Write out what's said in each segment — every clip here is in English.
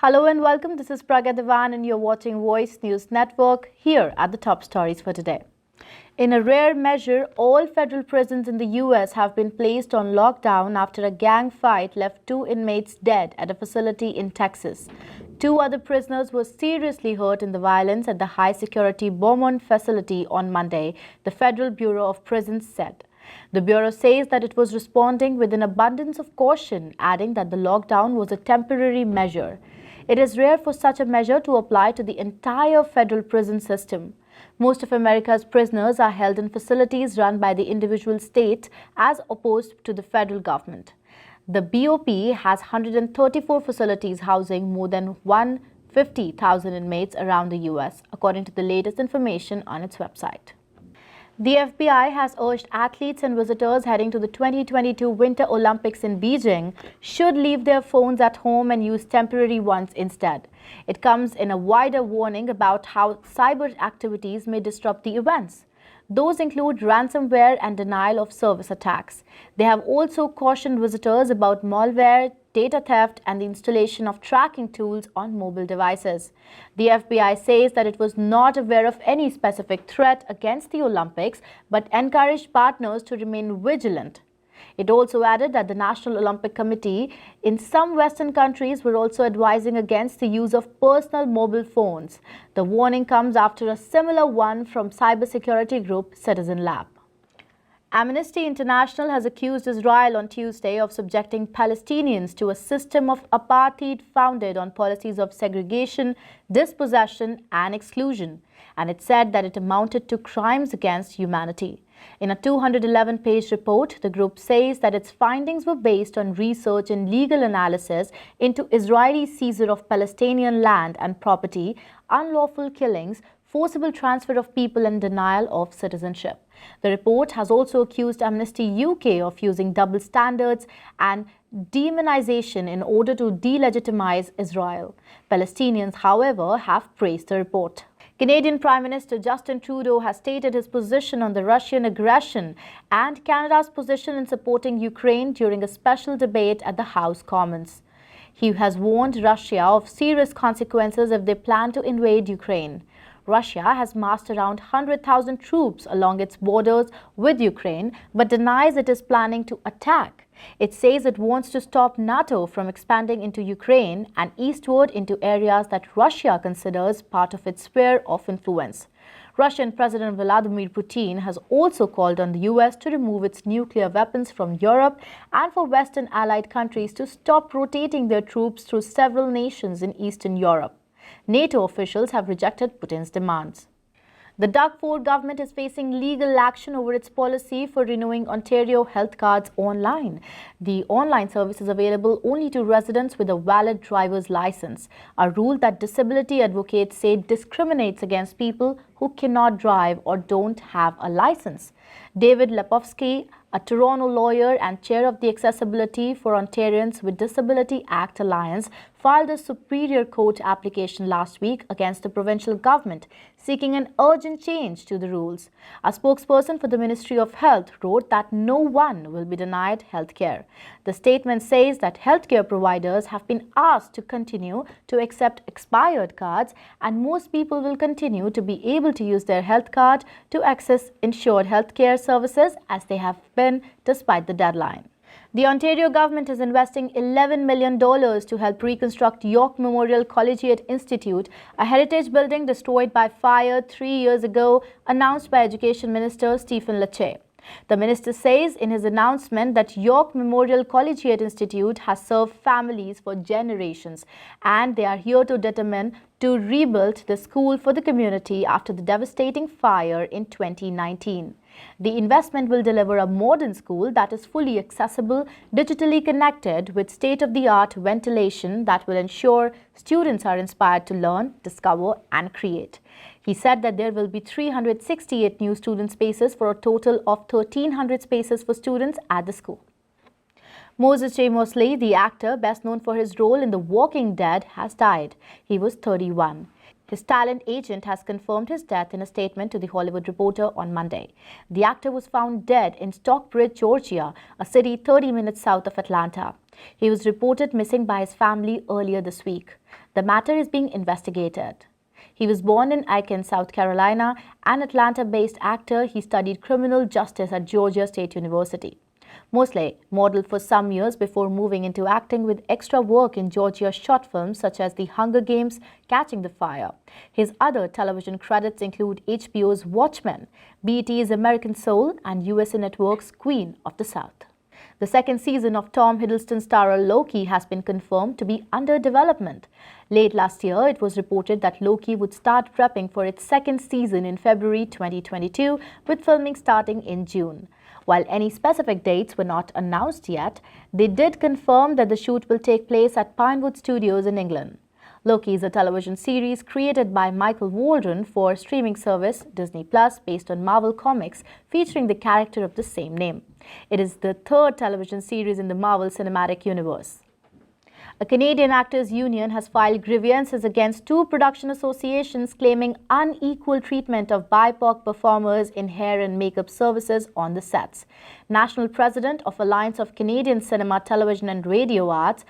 Hello and welcome. This is Pragya and you're watching Voice News Network here at the top stories for today. In a rare measure, all federal prisons in the US have been placed on lockdown after a gang fight left 2 inmates dead at a facility in Texas. 2 other prisoners were seriously hurt in the violence at the high-security Beaumont facility on Monday, the Federal Bureau of Prisons said. The Bureau says that it was responding with an abundance of caution, adding that the lockdown was a temporary measure. It is rare for such a measure to apply to the entire federal prison system. Most of America's prisoners are held in facilities run by the individual state as opposed to the federal government. The BOP has 134 facilities housing more than 150,000 inmates around the U.S., according to the latest information on its website. The FBI has urged athletes and visitors heading to the 2022 Winter Olympics in Beijing should leave their phones at home and use temporary ones instead. It comes in a wider warning about how cyber activities may disrupt the events. Those include ransomware and denial of service attacks. They have also cautioned visitors about malware, data theft, and the installation of tracking tools on mobile devices. The FBI says that it was not aware of any specific threat against the Olympics, but encouraged partners to remain vigilant. It also added that the National Olympic Committee in some Western countries were also advising against the use of personal mobile phones. The warning comes after a similar one from cybersecurity group Citizen Lab. Amnesty International has accused Israel on Tuesday of subjecting Palestinians to a system of apartheid founded on policies of segregation, dispossession, and exclusion, and it said that it amounted to crimes against humanity. In a 211-page report, the group says that its findings were based on research and legal analysis into Israeli seizure of Palestinian land and property, unlawful killings, forcible transfer of people, and denial of citizenship. The report has also accused Amnesty UK of using double standards and demonization in order to delegitimize Israel. Palestinians, however, have praised the report. Canadian Prime Minister Justin Trudeau has stated his position on the Russian aggression and Canada's position in supporting Ukraine during a special debate at the House Commons. He has warned Russia of serious consequences if they plan to invade Ukraine. Russia has massed around 100,000 troops along its borders with Ukraine, but denies it is planning to attack. It says it wants to stop NATO from expanding into Ukraine and eastward into areas that Russia considers part of its sphere of influence. Russian President Vladimir Putin has also called on the US to remove its nuclear weapons from Europe and for Western allied countries to stop rotating their troops through several nations in Eastern Europe. NATO officials have rejected Putin's demands. The Doug Ford government is facing legal action over its policy for renewing Ontario health cards online. The online service is available only to residents with a valid driver's license, a rule that disability advocates say discriminates against people who cannot drive or don't have a license. David Lepofsky, a Toronto lawyer and chair of the Accessibility for Ontarians with Disability Act Alliance, filed a Superior Court application last week against the provincial government, seeking an urgent change to the rules. A spokesperson for the Ministry of Health wrote that no one will be denied health care. The statement says that healthcare providers have been asked to continue to accept expired cards, and most people will continue to be able to use their health card to access insured healthcare services as they have been despite the deadline. The Ontario government is investing $11 million to help reconstruct York Memorial Collegiate Institute, a heritage building destroyed by fire 3 years ago, announced by Education Minister Stephen Lecce. The minister says in his announcement that York Memorial Collegiate Institute has served families for generations, and they are here to determine to rebuild the school for the community after the devastating fire in 2019. The investment will deliver a modern school that is fully accessible, digitally connected, with state-of-the-art ventilation that will ensure students are inspired to learn, discover, and create. He said that there will be 368 new student spaces for a total of 1,300 spaces for students at the school. Moses Jamosley, the actor best known for his role in The Walking Dead, has died. He was 31. His talent agent has confirmed his death in a statement to The Hollywood Reporter on Monday. The actor was found dead in Stockbridge, Georgia, a city 30 minutes south of Atlanta. He was reported missing by his family earlier this week. The matter is being investigated. He was born in Aiken, South Carolina, an Atlanta-based actor. He studied criminal justice at Georgia State University. Jamosley modeled for some years before moving into acting with extra work in Georgia short films such as The Hunger Games, Catching the Fire. His other television credits include HBO's Watchmen, BET's American Soul, and USA Network's Queen of the South. The second season of Tom Hiddleston's starrer Loki has been confirmed to be under development. Late last year, it was reported that Loki would start prepping for its second season in February 2022, with filming starting in June. While any specific dates were not announced yet, they did confirm that the shoot will take place at Pinewood Studios in England. Loki is a television series created by Michael Waldron for streaming service Disney Plus based on Marvel Comics, featuring the character of the same name. It is the third television series in the Marvel Cinematic Universe. A Canadian Actors Union has filed grievances against two production associations claiming unequal treatment of BIPOC performers in hair and makeup services on the sets. National President of Alliance of Canadian Cinema, Television and Radio Arts,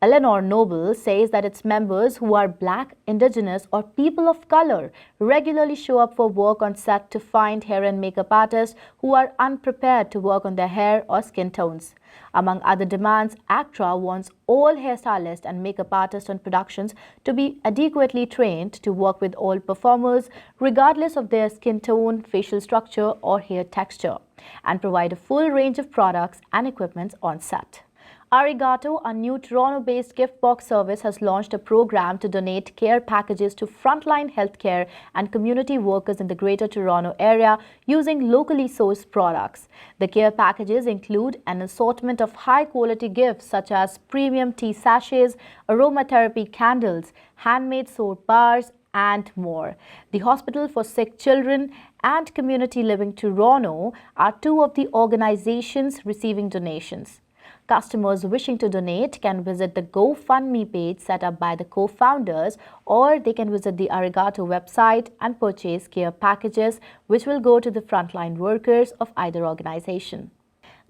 Eleanor Noble, says that its members who are Black, Indigenous or people of color regularly show up for work on set to find hair and makeup artists who are unprepared to work on their hair or skin tones. Among other demands, ACTRA wants all hairstylists and makeup artists on productions to be adequately trained to work with all performers regardless of their skin tone, facial structure or hair texture, and provide a full range of products and equipment on set. Arigato, a new Toronto-based gift box service, has launched a program to donate care packages to frontline healthcare and community workers in the Greater Toronto area using locally sourced products. The care packages include an assortment of high-quality gifts such as premium tea sachets, aromatherapy candles, handmade soap bars, and more. The Hospital for Sick Children and Community Living Toronto are two of the organizations receiving donations. Customers wishing to donate can visit the GoFundMe page set up by the co-founders, or they can visit the Arigato website and purchase care packages, which will go to the frontline workers of either organization.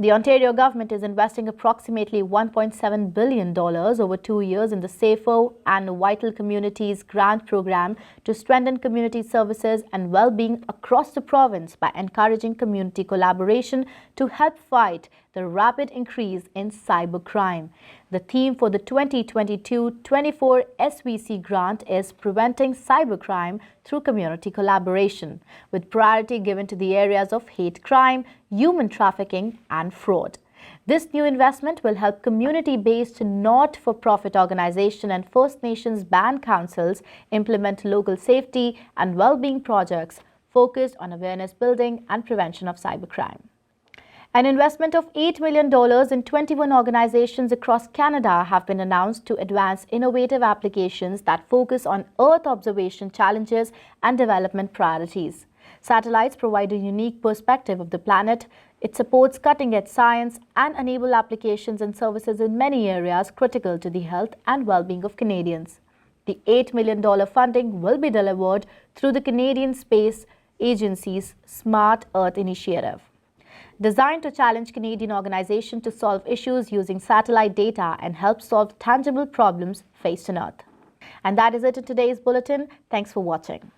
The Ontario government is investing approximately $1.7 billion over 2 years in the SAFO and Vital Communities grant program to strengthen community services and well-being across the province by encouraging community collaboration to help fight the rapid increase in cybercrime. The theme for the 2022-24 SVC grant is Preventing Cybercrime Through Community Collaboration, with priority given to the areas of hate crime, human trafficking, and fraud. This new investment will help community-based not-for-profit organizations and First Nations band councils implement local safety and well-being projects focused on awareness building and prevention of cybercrime. An investment of $8 million in 21 organizations across Canada have been announced to advance innovative applications that focus on Earth observation challenges and development priorities. Satellites provide a unique perspective of the planet. It supports cutting-edge science and enable applications and services in many areas critical to the health and well-being of Canadians. The $8 million funding will be delivered through the Canadian Space Agency's Smart Earth initiative, designed to challenge Canadian organizations to solve issues using satellite data and help solve tangible problems faced on Earth. And that is it in today's bulletin. Thanks for watching.